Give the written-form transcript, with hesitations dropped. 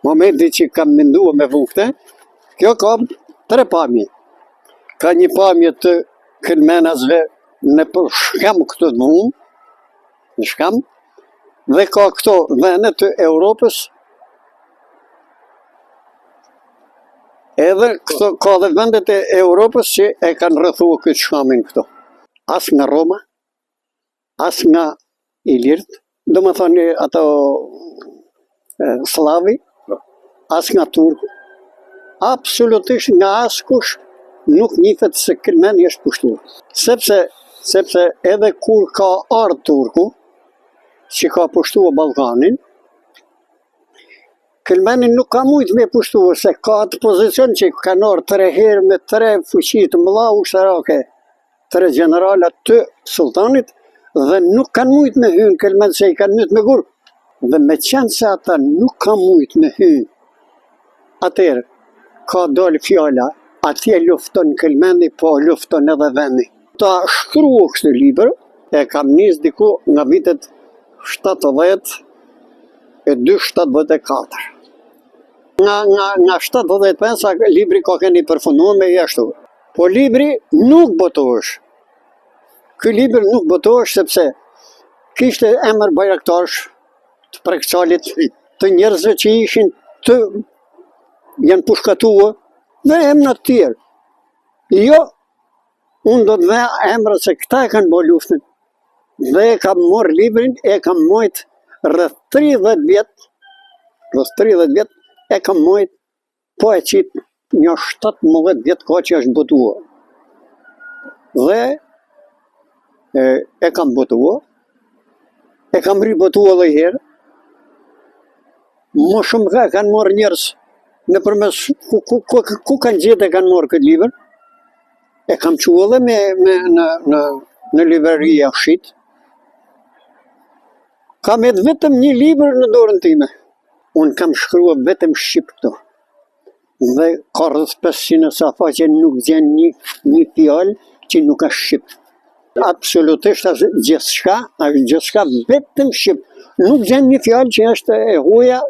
momenti që kam menduar me vukte, kjo ka 3 pamje. Ka një pamje të këllmenasve në për shkam këtë të vunë, në shkam, dhe ka këto vene të Europës, edhe këto, ka dhe vendet e Europës që e kanë rrëthua këtë shkamin këto. As nga Roma, as nga Ilirt, do më thoni ato Slavi, as nga Turku, absolutisht nga askush nuk njifet se Këllmeni është pushtuar. Sepse edhe kur ka ardhur Turku, që ka pushtuar Ballkanin, Këllmeni nuk ka mujt me pushtuar, se ka atë pozicion që kanë ardhur 3 herë me 3 fuqi të mëdha ushtarake, 3 generalat të sultanit, dhe nuk kanë mujt me hynë Këllmen, se i kanë mujt me gur. Dhe me qenë se ata nuk kanë mujt me hynë, atëherë ka dalë fjala, atje lufton Këllmeni, po lufton edhe vendi. Ta shkrua këtë libër, e kam nis diku nga vitet 72-74. Nga 75 libri ka keni përfunduar me jashtu. Po libri nuk botohesh. Ky libër nuk botohesh sepse kishte emër bajraktarsh të prekçalit, të njerëzve që ishin të janë pushkatuar dhe emra të tjerë. Jo, unë do të dhe emra se këta e kanë bo luftën. Dhe e kam morë librin, e kam mojt rreth 30 vjet, e kam mojt, po e qitë një 17 vjet ka që është botuar. Dhe e kam botuar, e kam ribotuar dhe herë, më shumë ka kanë morë njerëz në përmes ku kanë gjetë e kanë morë këtë libër, e kam qua dhe në libreria Shqit. Kam edhe vetëm një libër në dorën time. Unë kam shkrua vetëm Shqip këto. Dhe ka rreth 500 safa që nuk gjen një fjalë që nuk është Shqip. Absolutisht është gjithçka vetëm Shqip. Nuk gjen një fjalë që është e huaja